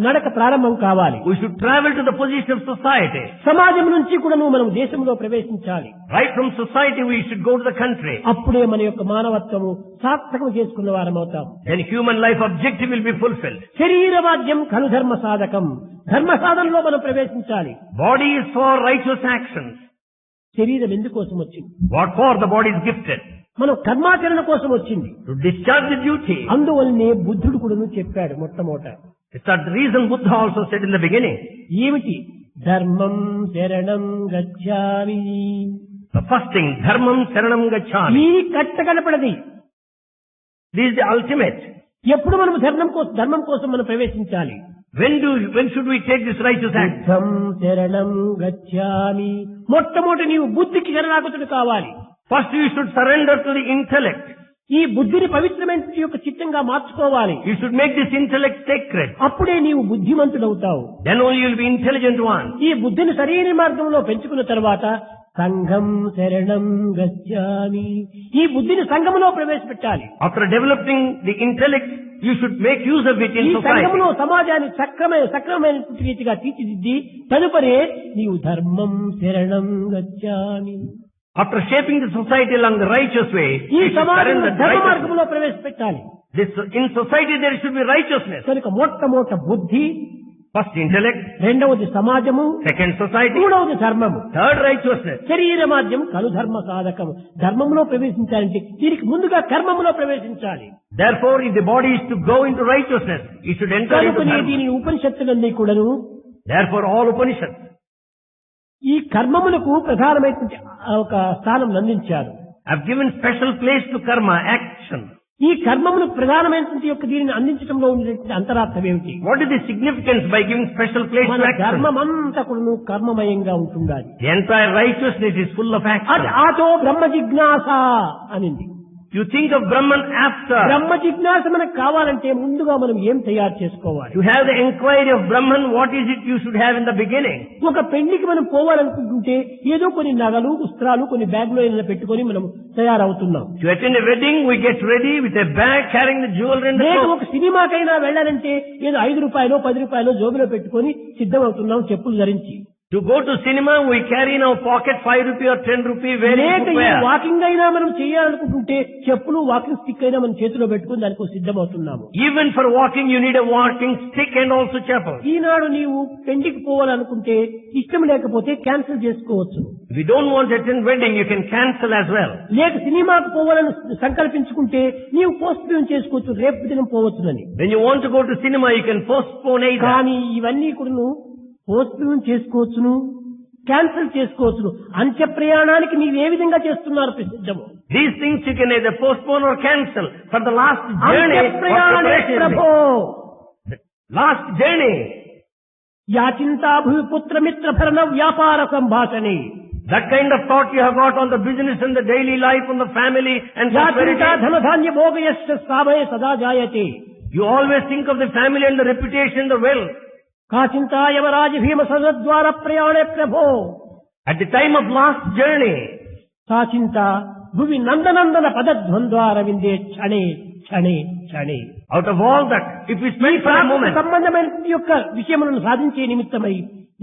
నడక ప్రారంభం కావాలి. We should travel to the position of society. సమాజం నుంచి కూడా మనం దేశంలో ప్రవేశించాలి. Right from society we should go to the country. అప్పుడే మన యొక్క మానవత్వము సార్థకం చేసుకున్న వారం అవుతాం. Then human life objective will be fulfilled. శరీరవాద్యం ఖలు ధర్మ సాధకం. ధర్మ సాధనలో మనం ప్రవేశించాలి. Body is for righteous actions. శరీరం ఎందుకోసం వచ్చింది? What for? The body is gifted. మనం కర్మాచరణ కోసం వచ్చింది. To discharge the duty. అందువల్లనే బుద్ధుడు కూడా చెప్పాడు మొట్టమొదట. It's the reason Buddha also said in the beginning. ఏమిటి? ధర్మం శరణం గచ్ఛామి. The first thing, dharmam saranam gacchami. ఈ కట్ట కనపడది. This is the ultimate. ఎప్పుడు మనం ధర్మం కోసం మనం ప్రవేశించాలి? When should we take this righteous act? బుద్ధం శరణం గచ్ఛామి. మొట్టమొదటి నీవు బుద్ధికి శరణాగతుడు కావాలి. First you should surrender to the intellect. ఈ బుద్ధిని పవిత్రమైన యొక్క చిత్తంగా మార్చుకోవాలి. You should make this intellect sacred. అప్పుడే నీవు బుద్ధిమంతుడవుతావు. Then only you will be intelligent one. ఈ బుద్ధిని సరైన మార్గంలో పెంచుకున్న తర్వాత సంఘం శరణం గచ్ఛామి. ఈ బుద్ధిని సంఘములో ప్రవేశపెట్టాలి. After developing the intellect, you should make use of it in ఈ society. సంఘములో సమాజాన్ని సక్రమైన రీతిగా తీర్చిదిద్ది తదుపరి నీవు ధర్మం శరణం గచ్ఛామి. After shaping the society along the righteous way, ఈ you should సమాజంలో surrender to ధర్మ righteousness. మార్గంలో ప్రవేశపెట్టాలి. In society there should be righteousness. కనుక మొట్టమొదట బుద్ధి, First intellect, రెండవది సమాజము, second society, మూడవది ధర్మము, third righteousness. శరీరమాద్యం కలు ధర్మ సాధకము. ధర్మంలో ప్రవేశించాలంటే దీనికి ముందుగా కర్మములో ప్రవేశించాలి. Therefore, if the body is to go into righteousness, it should enter into కనుకనే dharma. దీని ఉపనిషత్తులన్నీ కూడాను Therefore, all Upanishads, ఈ కర్మములకు ప్రధానమైనటువంటి ఒక స్థానం అందించారు. have given special place to karma, action. ఈ కర్మమును ప్రధానమైనటువంటి యొక్క దీనిని అందించడంలో ఉండేటువంటి అంతరార్థం ఏమిటి? What is the significance by giving special place మన to action? ధర్మమంతా కూడా కర్మమయంగా ఉంటుండాలి. The entire righteousness is full of action. అది ఆతో బ్రహ్మ జిజ్ఞాస అనింది. You think of Brahman after. బ్రహ్మ జిజ్ఞాస మనకు కావాలంటే ముందుగా మనం ఏం తయారు చేసుకోవాలి? To have the inquiry of Brahman, what is it you should have in the beginning? ఒక పెళ్లికి మనం పోవాలనుకుంటుంటే ఏదో కొన్ని నగలు, వస్త్రాలు, కొన్ని బ్యాగులో ఏదైనా పెట్టుకొని మనం తయారవుతున్నాం. To attend a wedding, we get ready with a bag carrying the jewelry and the లేదు clothes. ఒక సినిమాకైనా వెళ్ళాలంటే ఏదో 5 రూపాయలు 10 రూపాయలు జోబులో పెట్టుకొని సిద్ధమవుతున్నాం చెప్పులు ధరించి. To go to cinema, we carry in our pocket 5 rupee or 10 rupee wearing లేక ఈ footwear. వాకింగ్ అయినా మనం చేయాలనుకుంటుంటే చెప్పులు, వాకింగ్ స్టిక్ అయినా మనం చేతిలో పెట్టుకుని దానికి సిద్ధమవుతున్నాము. Even for walking, you need a walking stick and also chapel. ఈనాడు నీవు పెళ్లికి పోవాలనుకుంటే ఇష్టం లేకపోతే క్యాన్సిల్ చేసుకోవచ్చు. If you don't want to attend wedding, you can cancel as well. లేక సినిమాకు పోవాలని సంకల్పించుకుంటే నీవు పోస్ట్పోన్ చేసుకోవచ్చు, రేపు దినం పోవచ్చునని. When you want to go to cinema, you can postpone either. కానీ ఇవన్నీ కూడా పోస్ట్పోన్ చేసుకోవచ్చును, క్యాన్సిల్ చేసుకోవచ్చును. అంత్య ప్రయాణానికి నీవు ఏ విధంగా చేస్తున్నారు సిద్ధము? These things you can either postpone or cancel for the last journey. అంత్య ప్రయాణే ప్రభో Last journey. యాచింతా భూపుత్ర మిత్ర భరణ వ్యాపార సంభాషణే. That kind of thought you have got on the business and the daily life, on the family and యాచింతా prosperity. ధనధాన్య భోగయశ్చ సాభయ సదా జాయతే. You always think of the family and the reputation, the wealth. కాచింతా Yamaraja భీమ సదద్వార ప్రయాణే ప్రభో At the time of last journey, సాచింత Bhuvi నందనందన పదద్వంద్వార విందే క్షణే క్షణే క్షణే. out of all that, if we spend for a moment, సంబంధమైన యొక్క విషయములను సాధించే నిమిత్తమై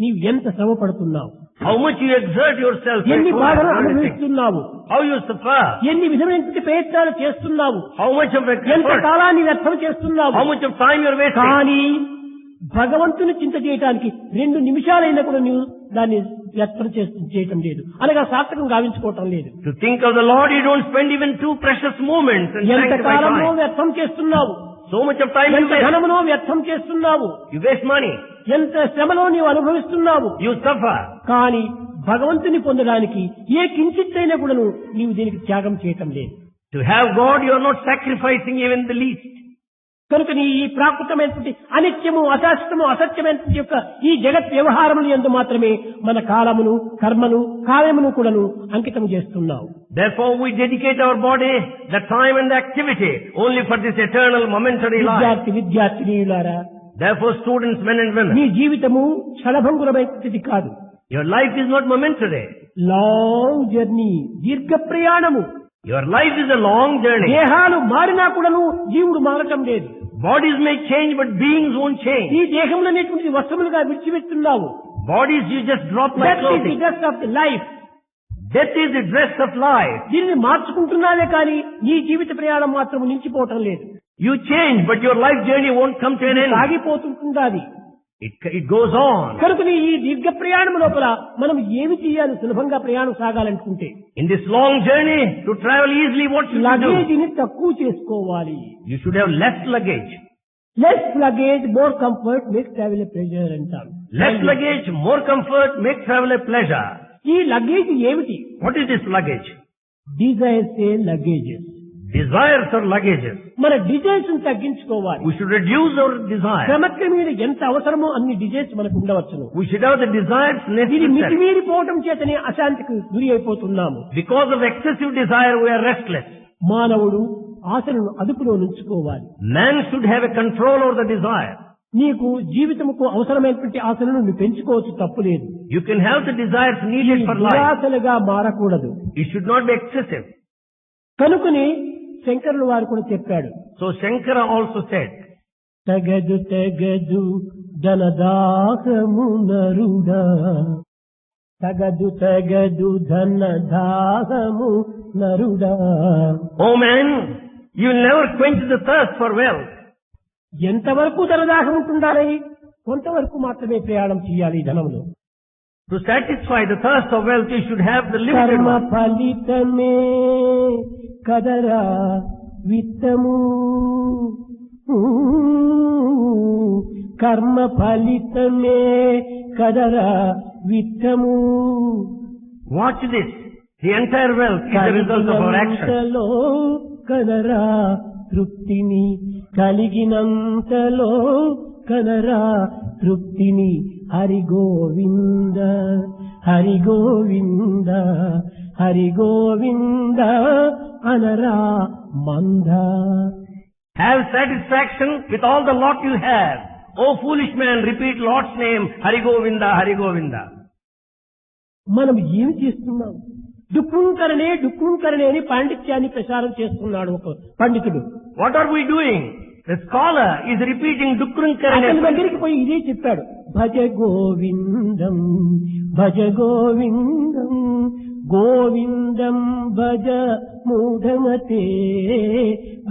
నీవు ఎంత శ్రమ పడుతున్నావు, how much you exert yourself, ఎన్ని బాధలు how అనుభవిస్తున్నావు, you suffer, ఎన్ని విధమైనటువంటి ప్రయత్నాలు చేస్తున్నావు, how much of ఎంత effort, కాలాన్ని వ్యర్థం చేస్తున్నావు. how much of time you are wasting. కానీ భగవంతుని చింత చేయడానికి 2 నిమిషాలైనా కూడా నీవు దాన్ని వ్యర్థం చేయటం లేదు, అనగా సార్థకం గావించుకోవటం లేదు. To think of the Lord, you don't spend even 2 precious moments and ఎంత sanctify కాలంలో time. వ్యర్థం చేస్తున్నావు, So much of time you ఎంత waste. ధనమునో వ్యర్థం చేస్తున్నావు, You waste money. ఎంత శ్రమలో నీవు అనుభవిస్తున్నావు. You suffer. కానీ భగవంతుని పొందడానికి ఏ కించిత్తైనా కూడా నీవు దీనికి త్యాగం చేయటం లేదు. To have God, you are not sacrificing even the least. కనుక నీ ఈ ప్రాకృతమైనటువంటి అనిత్యము అశాశ్వతము అసత్యమైనటువంటి యొక్క ఈ జగత్ వ్యవహారములు యందు మాత్రమే మన కాలమును కర్మను కావ్యమును కూడాను అంకితం చేస్తున్నావు. Therefore we dedicate our body, the time and the activity only for this eternal momentary life. విద్యార్థినీయులారా, Therefore students, men and women, నీ జీవితము క్షణభంగురమైనది కాదు. your life is not momentary. Long journey, దీర్ఘ ప్రయాణము. Your life is a long journey. దేహాలు మారినా కూడాను జీవుడు మారటం లేదు. Bodies may change, but beings won't change. ఈ దేహంలో అనేటువంటి వస్తువులుగా విడిచిపెట్టున్నావు. Bodies you just drop like That is the clothing. dress of the life. Death is the dress of life. దీన్ని మార్చుకుంటున్నావే కానీ నీ జీవిత ప్రయాణం మాత్రం నిలిచిపోవటం లేదు. You change, but your life journey won't come to an end. సాగిపోతుంటుంది. It goes on. కనుక ఈ దీర్ఘ ప్రయాణం లోపల మనం ఏమి చేయాలి? సులభంగా ప్రయాణం సాగాలనుకుంటే In this long journey, to travel easily, what should you do? లగేజీని తక్కువ చేసుకోవాలి. You should have less luggage. Less luggage more comfort make travel a pleasure అంటారు. Less luggage, more comfort, make travel a pleasure. ఈ luggage ఏమిటి? What is this luggage? Desires A luggages. Desires or luggages. మన desires తగ్గించుకోవాలి. We should reduce our desires. క్రమక్రమేణ ఎంత అవసరమో అన్ని desires మనకు ఉండవచ్చును. We should have the desires ఇది necessary. మితిమీరిపోవటం చేతనే అశాంతికి గురి అయిపోతున్నాము. Because of excessive desire, we are restless. మానవుడు ఆశలను అదుపులో ఉంచుకోవాలి. Man should have a control over the desire. నీకు జీవితముకు అవసరమైనటువంటి ఆశలను నువ్వు పెంచుకోవచ్చు, తప్పులేదు. You can have the desires needed for life. దురాశలుగా మారకూడదు. It should not be excessive. కనుకని శంకరులు వారు కూడా చెప్పాడు, So Shankara also said, తగదు తగదు ధనదాహము నరుడా, తగదు తగదు ధనదాహము నరుడా. Oh man, you will never quench the thirst for wealth. ఎంతవరకు ధనదాహం ఉంటుండాలి? కొంతవరకు మాత్రమే ప్రయాణం చేయాలి ధనంలో. To satisfy the thirst of wealth, you should have the limited కర్మ one. ఫలితమే కదరా విత్తము, కర్మ ఫలితమే కదరా విత్తము. Watch this. The entire wealth is the result of our action. కలిగినంతలో కదరా తృప్తిని, కలిగినంతలో కదరా తృప్తిని. హరి గోవింద హరి గోవింద హరి గోవింద అనరా మంద. Have satisfaction with all the lot you have. O foolish man, repeat Lord's name, Hari Govinda, Hari Govinda. మనం ఏమి చేస్తున్నాం? డుక్కుంకరణే డుక్కుంకరణే అని పాండిత్యాన్ని ప్రచారం చేస్తున్నాడు ఒక పండితుడు. What are we doing? The scholar is repeating అతని Dukrunkarane. దగ్గరికి పోయి ఇదే చెప్పాడు, భజ గోవిందం భజ గోవిందం గోవిందం భజ మూఢమతే,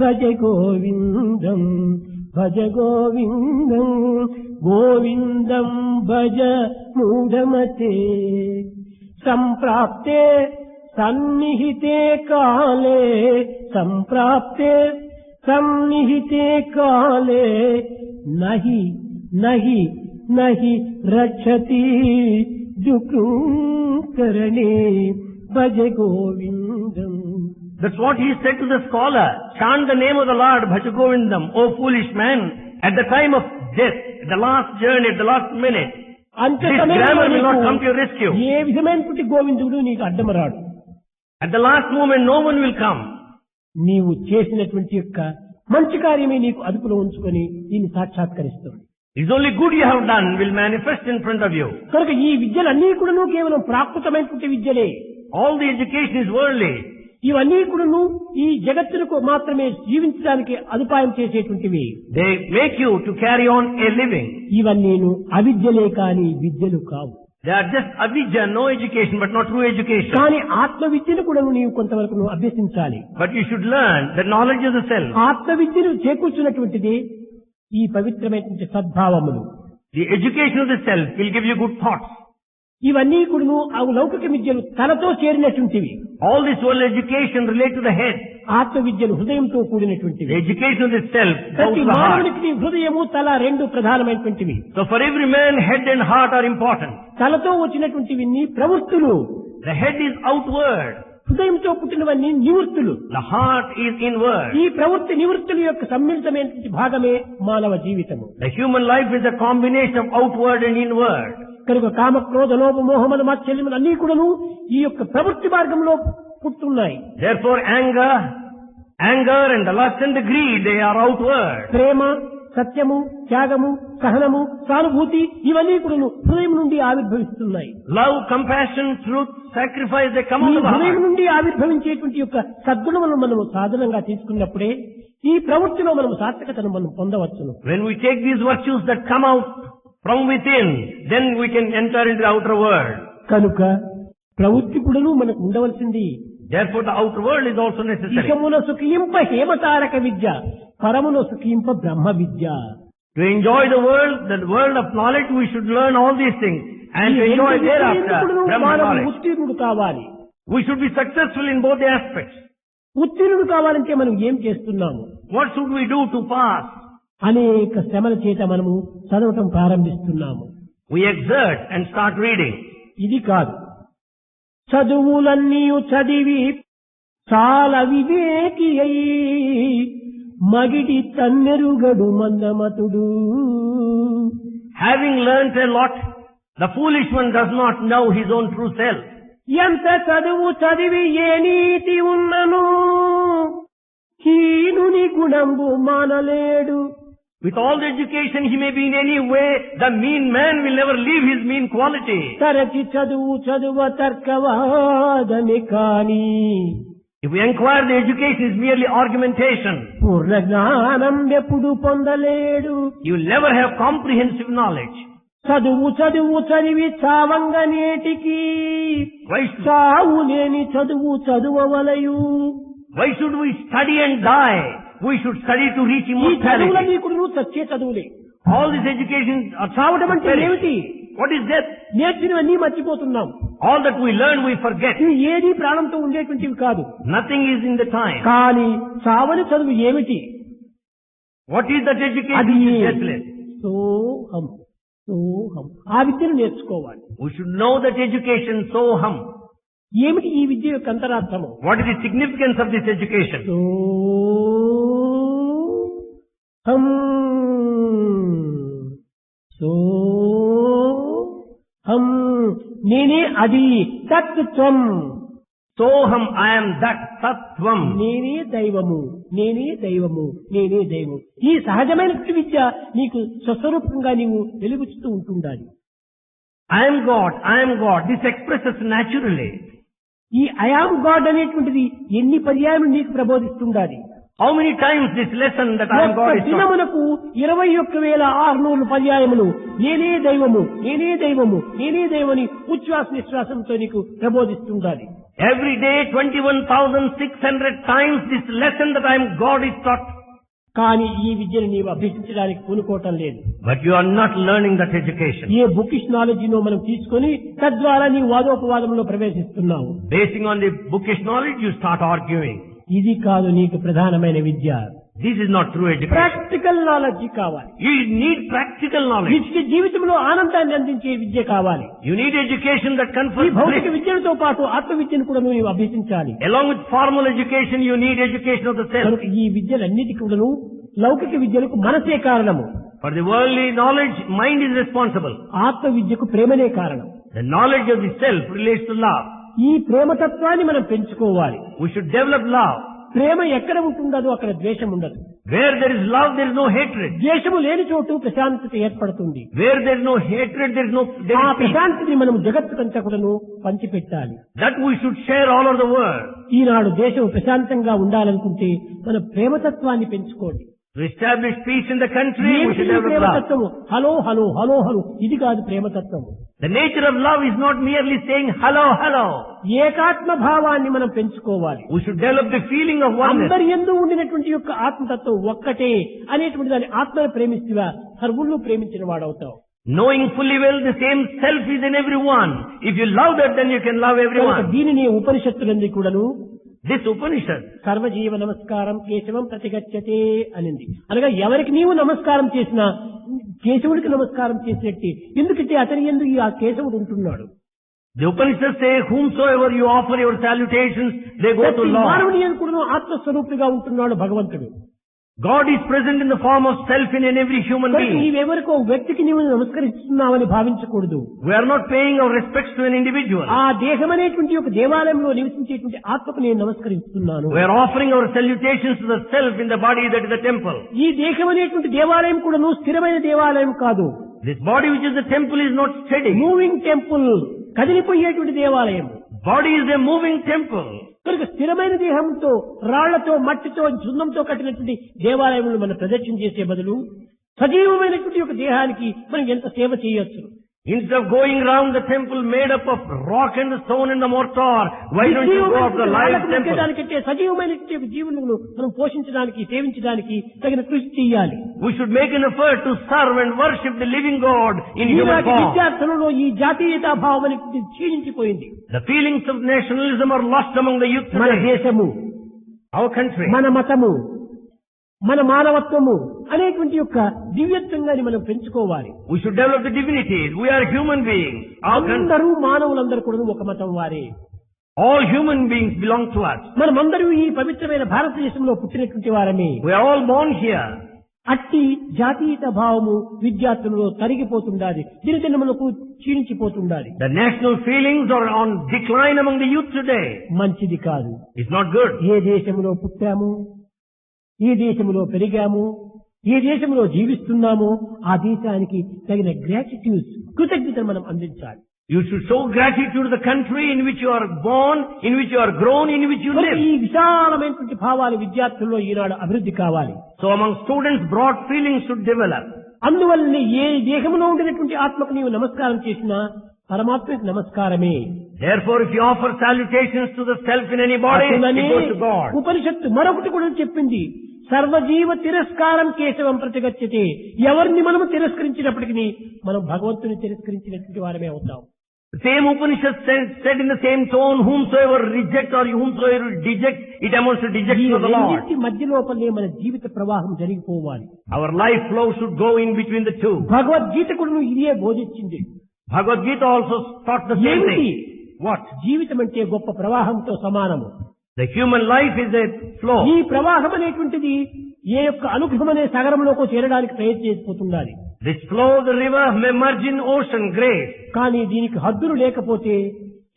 భజ గోవిందం భజ గోవిందం గోవిందం భజ మూఢమతే. సంప్రాప్తే సన్నిహితే కాలే, సంప్రాప్తే సన్నిహితే కాలే నహి నహి నహి రక్షతి దుఃఖకరణే భజ గోవిందం. That's what he said to the scholar. Chant the name of the Lord, Bhaja Govindam, O foolish man. At the time of death, at the last journey, at the last minute, అంత this grammar will not come to your rescue. ఏ విధమైనటువంటి గోవిందుడు నీకు అడ్డమరాడు. At the last moment, no one will come. నీవు చేసినటువంటి యొక్క మంచి కార్యమే నీకు అదుపులో ఉంచుకొని దీన్ని సాక్షాత్కరిస్తుంది. It's only good you have done will manifest in front of you. కనుక ఈ విద్యలన్నీ కూడాను కేవలం ప్రాకృతమైనటువంటి విద్యలే. All the education is worldly. ఇవన్నీ కూడాను ఈ జగత్తుకు మాత్రమే జీవించడానికి అదుపాయం చేసేటువంటివి. They make you to carry on a living. ఇవన్నీను అవిద్యలే కాని విద్యలు కావు. They are just avidya, no education, but not true education. కానీ ఆత్మ విద్యను కూడా నీవు కొంతవరకు నువ్వు అభ్యసించాలి. But you should learn the knowledge of the self. ఆత్మ విద్యను చేకూర్చున్నటువంటిది ఈ పవిత్రమైనటువంటి సద్భావములు. The education of the self will give you good thoughts. ఇవన్నీ కూడాను ఆ లౌకిక విద్యలు తనతో చేరినటువంటివి. All this world education relate to the head. ఆత్మ విద్యలు హృదయంతో కూడినటువంటివి. The education of the self goes ప్రతి to the heart. మానవునికి హృదయము తల రెండు ప్రధానమైనటువంటివి. So for every man, head and heart are important. తలతో వచ్చినటువంటివి ప్రవృత్తులు. The head is outward. హృదయంతో పుట్టినవన్నీ నివృత్తులు. The heart is inward. ఈ ప్రవృత్తి నివృత్తుల యొక్క సమ్మిళితమైనటువంటి భాగమే మానవ జీవితము. The human life is a combination of outward and inward. కనుక కామ క్రోధ లోభ మోహమద మాత్సర్యములు అన్నీ కూడాను ఈ యొక్క ప్రవృత్తి మార్గంలో పుట్టున్నాయి. Therefore anger and the lust and the greed, they are outward. ప్రేమ, సత్యము, త్యాగము, సహనము, సానుభూతి ఇవన్నీ కూడాను హృదయం నుండి ఆవిర్భవిస్తున్నాయి. Love, compassion, truth, sacrifice, they come ఈ out of the హృదయం heart. నుండి ఆవిర్భవించేటువంటి యొక్క సద్గుణములను మనము సాధనంగా తీసుకున్నప్పుడే ఈ ప్రవృత్తిలో మనము సార్థకతను మనం పొందవచ్చును. When we take these virtues that come out from within, then we can enter into the outer world. కనుక ప్రవృత్తి కూడాను మనకు ఉండవలసింది. Therefore the outer world is also necessary. ఇహమున సుఖింప హేమతారక Vidya, పరమున సుఖింప Brahma Vidya. To enjoy the world of knowledge, we should learn all these things. And to enjoy thereafter, Brahma knowledge. ఉత్తీర్ణుడు కావాలి. We should be successful in both the aspects. ఉత్తీర్ణుడు కావాలంటే మనం ఏం చేస్తున్నాము? What should we do to pass? అనేక శ్రమల చేత మనము చదవటం ప్రారంభిస్తున్నాము. We exert and start reading. ఇది కాదు. చదువులన్నీ చదివి చాలా వివేకి అయి మగిడి తన్నెరుగడు మందమతుడు. Having learnt a lot, the foolish one does not know his own true self. ఎంత చదువు చదివి ఏ నీతి ఉన్నను హీనుని గుణంబు మానలేడు. With all the education he may be in any way, the mean man will never leave his mean quality. తరచి చదువ తర్కవాదమే కాని If we inquire, the education is merely argumentation. పూర్ణ జ్ఞానం ఎప్పుడు పొందలేడు. You will never have comprehensive knowledge. చదివి చావంగ నేటికి Why చావు లేని చదువవలయు. should we study and die? We should study to reach ఈ immortality. చదువులన్నీ కూడా నువ్వు చచ్చే చదువులే. All this education are చావడం అంటే ఏమిటి? What is death? నేర్చినవన్నీ మర్చిపోతున్నాం. All that we learn we forget. ఇవి ఏది ప్రాణంతో ఉండేటువంటివి కాదు. Nothing is in the time. కానీ చావని చదువు ఏమిటి? What is that education అది which is deathless? సోహం. ఆ విద్యను నేర్చుకోవాలి. We should know that education, soham. ఏమిటి ఈ విద్య యొక్క అంతరార్థము? What is the significance of this education? సోహం నేనే అది తత్వం. Soham, I am that tattvam. నేనే దైవము. ఈ సహజమైన విద్య నీకు స్వస్వరూపంగా నీవు వెలుగుచుతూ ఉంటుండాలి. I am God. This expresses naturally. ఈ ఐ యామ్ గాడ్ అనేటువంటిది ఎన్ని పర్యాయం నీకు ప్రబోధిస్తుండాలి. How many times this lesson that I am God is taught? దినమునకు 21,600 పర్యాయములు నేనే దైవము ఉచ్ఛ్వాస నిశ్వాసంతో నీకు ప్రబోధిస్తుండాలి. Every day 21,600 times this lesson that I am God is taught. కానీ ఈ విద్యను నీవు అభ్యసించడానికి పూనుకోవటం లేదు. But you are not learning that education. A bookish knowledge నో మనం తీసుకొని తద్వారా నీ వాదోపవాదంలో ప్రవేశిస్తున్నావు. Basing on the bookish knowledge, you start arguing. ఇది కాదు నీకు ప్రధానమైన విద్య. This is not true education. Practical knowledge కావాలి. You need practical knowledge. నిత్య జీవితంలో ఆనందాన్ని అందించే విద్య కావాలి. You need education that ఈ confers భౌతిక bliss. విద్యలతో పాటు ఆత్మ విద్యను కూడా నువ్వు అభ్యసించాలి. Along with formal education, you need education of the self. కనుక ఈ విద్యలన్నిటికీ కూడాను లౌకిక విద్యలకు మనసే కారణము. For the worldly knowledge, mind is responsible. ఆత్మ విద్యకు ప్రేమనే కారణం. The knowledge of the self relates to love. ఈ ప్రేమతత్వాన్ని మనం పెంచుకోవాలి. We should develop love. ప్రేమ ఎక్కడ ఉంటుందో అక్కడ ద్వేషం ఉండదు. Where there is love, there is no hatred. ద్వేషము లేని చోటు ప్రశాంతత ఏర్పడుతుంది. Where there is no hatred, there is ఆ peace. ప్రశాంతిని మనం జగత్తుకంతా కూడాను పంచిపెట్టాలి. That we should share all over the world. ఈనాడు దేశం ప్రశాంతంగా ఉండాలనుకుంటే మన ప్రేమతత్వాన్ని పెంచుకోండి. To establish peace in the country, we should have love. ప్రేమతత్వము హలో హలో హలో హలో ఇది కాదు ప్రేమతత్వము. The nature of love is not merely saying hello, hello. ఏకాత్మ భావాన్ని మనం పెంచుకోవాలి. We should develop the feeling of oneness. అందరి యందు ఉండినటువంటి యొక్క ఆత్మతత్వం ఒక్కటే అనేటువంటి దాని ఆత్మను ప్రేమిస్తువా సర్వులను ప్రేమించిన వాడవుతావు. Knowing fully well the same self is in everyone. If you love that, then you can love కనుక everyone. దీనిని ఉపనిషత్తులందు కూడాను This Upanishad, సర్వజీవ నమస్కారం కేశవం ప్రతిగచ్చతే అనింది. అనగా ఎవరికి నీవు నమస్కారం చేసినా కేశవుడికి నమస్కారం చేసినట్టే. ఎందుకంటే అతని యందు ఈ ఆ కేశవుడు ఉంటున్నాడు. the Upanishad say, whomsoever you offer your salutations, they go to Lord. మానవుని యందు కూడాను ఆత్మస్వరూపిగా ఉంటున్నాడు భగవంతుడు. God is present in the form of self in every human కనుక being. నీవెవరికో వ్యక్తికి నీవు నమస్కరిస్తున్నావని భావించకూడదు. We are not paying our respects to an individual. ఆ దేహం అనేటువంటి ఒక దేవాలయంలో నివసించేటువంటి ఆత్మకు నేను నమస్కరిస్తున్నాను. We are offering our salutations to the self in the body that is the temple. ఈ దేహం అనేటువంటి దేవాలయం కూడాను స్థిరమైన దేవాలయం కాదు. This body which is the temple is not steady. Moving temple, కదిలిపోయేటువంటి దేవాలయం. Body is a moving temple. కనుక స్థిరమైన దేహంతో రాళ్లతో మట్టితో సున్నంతో కట్టినటువంటి దేవాలయములను మనం ప్రదక్షిణ చేసే బదులు సజీవమైనటువంటి ఒక దేహానికి మనం ఎంత సేవ చేయొచ్చు. Instead of going round the temple made up of rock and stone and the mortar, why don't you go up the live temple? దానికంటే సజీవమైనటువంటి ఒక జీవులను మనం పోషించడానికి సేవించడానికి తగిన కృషి చేయాలి. We should make an effort to serve and worship the living God in human ఈనాటి form. విద్యార్థులలో ఈ జాతీయతా భావం అనేది క్షీణించిపోయింది. The feelings of nationalism are lost among the youth మన today. దేశము, Our country. మన మతము, మన మానవత్వము అనేటువంటి యొక్క దివ్యత్వంగాని మనం పెంచుకోవాలి. We should develop the divinities. We are human beings. Our country. అందరూ మానవులందరూ కూడా ఒక మతం వారే. All human beings belong to us. మనమందరూ ఈ పవిత్రమైన భారతదేశంలో పుట్టినటువంటి వారమే. We are all born here. అట్టి జాతీయత భావము విద్యార్థులలో తరిగిపోతుండాలి, దినదినములకు క్షీణించిపోతుండాలి. The national feelings are on decline among the youth today. మంచిది కాదు. It's not good. ఏ దేశంలో పుట్టాము, ఏ దేశంలో పెరిగాము, ఏ దేశంలో జీవిస్తున్నామో ఆ దేశానికి తగిన గ్రాటిట్యూడ్, కృతజ్ఞతను మనం అందించాలి. You should show gratitude to the country in which you are born, in which you are grown, in which you live. ఈ విశాలమైనటువంటి భావాలు విద్యార్థుల్లో ఈనాడు అభివృద్ధి కావాలి. So among students, broad feelings should develop. అందువల్లనే ఏ దేహంలో ఉండినటువంటి ఆత్మకు నీవు నమస్కారం చేసినా పరమాత్మకి నమస్కారమే. Therefore, if you offer salutations to the self in any body, it goes to God. ఉపనిషత్తు మరొకటి కూడా చెప్పింది, సర్వజీవ తిరస్కారం కేశవం ప్రతిగచ్చతే. ఎవరిని మనము తిరస్కరించినప్పటికీ మనం భగవంతుని తిరస్కరించినటువంటి వారమే అవుతాం. The same Upanishad said in the same tone, whomsoever reject or whomsoever deject, it amounts to dejection of the Lord. ఈ మధ్య లోపలే మన జీవిత ప్రవాహం జరిగిపోవాలి. Our life flow should go in between the two. Bhagavad Gita కూడా ఇదే బోధించింది. Bhagavad Gita also taught the same ఏమిటి? thing. What? జీవితం అంటే గొప్ప ప్రవాహంతో సమానము. The human life is a flow. ఈ ప్రవాహం అనేటువంటిది ఏ యొక్క అనుగ్రహం అనే సాగరంలోకి చేరడానికి ప్రయత్నం చేసిపోతుండాలి. This flow of the river may merge in ocean, grace. కానీ దీనికి హద్దులు లేకపోతే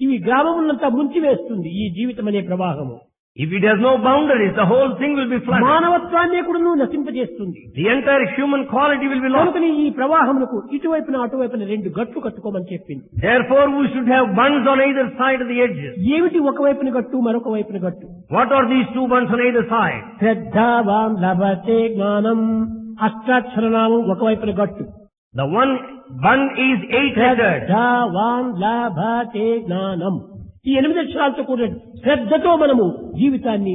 ఇవి గ్రామములంతా ముంచివేస్తుంది ఈ జీవితం అనే ప్రవాహము. If it has no boundaries, the whole thing will be flooded. మానవత్వాన్ని కూడా నశింపజేస్తుంది. The entire human quality will be lost. కనుకని ఈ ప్రవాహమునకు ఇటువైపున అటువైపున రెండు గట్లు కట్టుకోమని చెప్పింది. Therefore, we should have bunds on either side of the edges. ఏమిటి ఒకవైపున గట్టు మరొక వైపున గట్టు? What are these two bunds on either side? శ్రద్ధావాన్ లభతే జ్ఞానం, అష్టాక్షరనామం ఒకవైపున గట్టు. The one bund is 8-lettered. శ్రద్ధావాన్ లభతే జ్ఞానం. ఈ 8 అక్షరాలతో కూడిన శ్రద్ధతో మనము జీవితాన్ని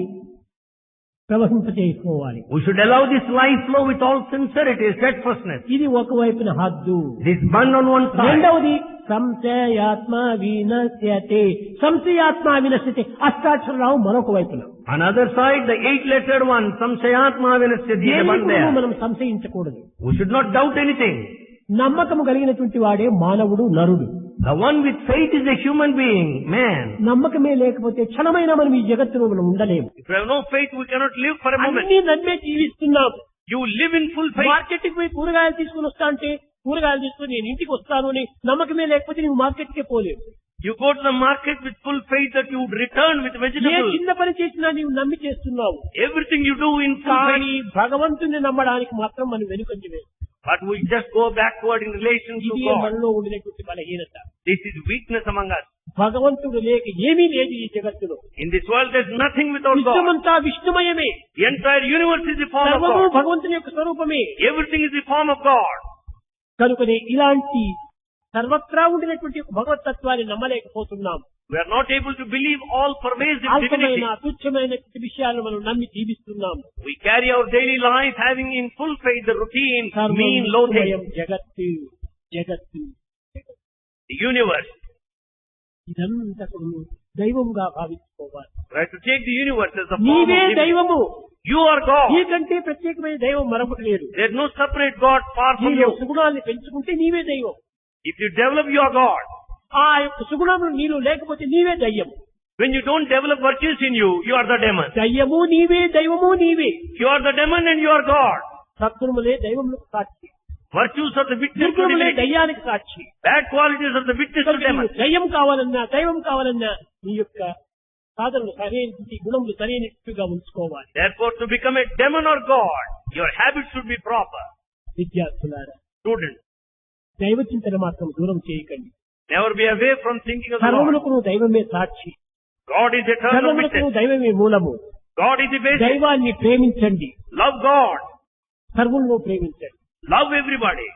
ప్రవహింపచేసుకోవాలి. We should allow this life flow with all sincerity, steadfastness. ఇది ఒకవైపున హద్దు. This bund on one side. రెండవది సంశయాత్మ వినశ్యతే. సంశయాత్మ వినశ్యతే అష్టాక్షరనామం మరొక వైపున. Another side, the 8-lettered one, Samshayatma Vinashyati, the bund there. మనం సంశయించకూడదు. We should not doubt anything. నమ్మకము కలిగినటువంటి వాడే మానవుడు, నరుడు. The one with faith is a human being, man. నమ్మకమే లేకపోతే క్షణమైనా మనం ఈ జగత్తులో మనం ఉండలేము. If we have no faith, we cannot live for a moment. అన్ని నమ్మే జీవిస్తున్నాం. You live in full faith. మార్కెట్కి పోయి కూరగాయలు తీసుకుని వస్తా అంటే కూరగాయలు తీసుకుని నేను ఇంటికి వస్తాను అని నమ్మకమే లేకపోతే నువ్వు మార్కెట్కే పోలేవు. You go to the market with full faith that you would return with A vegetables. చిన్న పని చేసినా నీవు నమ్మి చేస్తున్నావు. Everything you do in full కానీ faith. భగవంతుని నమ్మడానికి మాత్రం మనం వెనుకంజ వేస్తాం. But we just go backward in relation to ఇది God. మనలో ఉండినటువంటి బలహీనత. This is weakness among us. భగవంతుడు లేక ఏమీ లేదు ఈ జగత్తులో. In this world there's nothing without God. విశ్వమంతా విష్ణుమయమే. The entire universe is the form of సర్వము God. భగవంతుని యొక్క స్వరూపమే. Everything is the form of God. కనుకనే ఇలాంటి సర్వత్రా ఉండినటువంటి భగవతత్వాన్ని నమ్మలేకపోతున్నాం. We are not able to believe all pervasive అల్పమైన divinity. తుచ్చమైన విషయాలను మనం నమ్మి జీవిస్తున్నాం. We carry our daily life having in full faith the routine, mean, low సర్వమయం things. జగత్తు జగత్తు The universe. ఇదంతా కూడా దైవంగా భావించుకోవాలి. We have to take the universe as the form of నీవే divinity. దైవము. You are God. నీకంటే ప్రత్యేకమైన దైవం మరొకటి లేదు. There is no separate God far from నీలో you. సుగుణాన్ని పెంచుకుంటే నీవే దైవం. If you develop, you are God. ఆ యొక్క సుగుణములు నీలో లేకపోతే నీవే దయ్యం. When you don't develop virtues in you, you are the demon. దయ్యము నీవే దైవము నీవే. You are the demon and you are God. సద్గుణములే దైవములకు Sakshi. Virtues are the witness to దుర్గుణములే divinity. దయ్యానికి Sakshi. Bad qualities are the witness to demon. దయ్యం కావాలన్నా దైవం కావాలన్నా నీ యొక్క సాధనలు సరైన గుణములు సరైనట్టుగా ఉంచుకోవాలి. Therefore, to become a demon or God, your habits should be proper. విద్యార్థులారా, Students, దైవ చింతన మాత్రం దూరం చేయకండి. never be away from thinking of the Lord. సర్వములకు దైవమే సాక్షి. God is eternal సర్వములకు witness. దైవమే మూలము. God is the basis. దైవాన్ని ప్రేమించండి. Love God. సర్వులను ప్రేమించండి. Love everybody.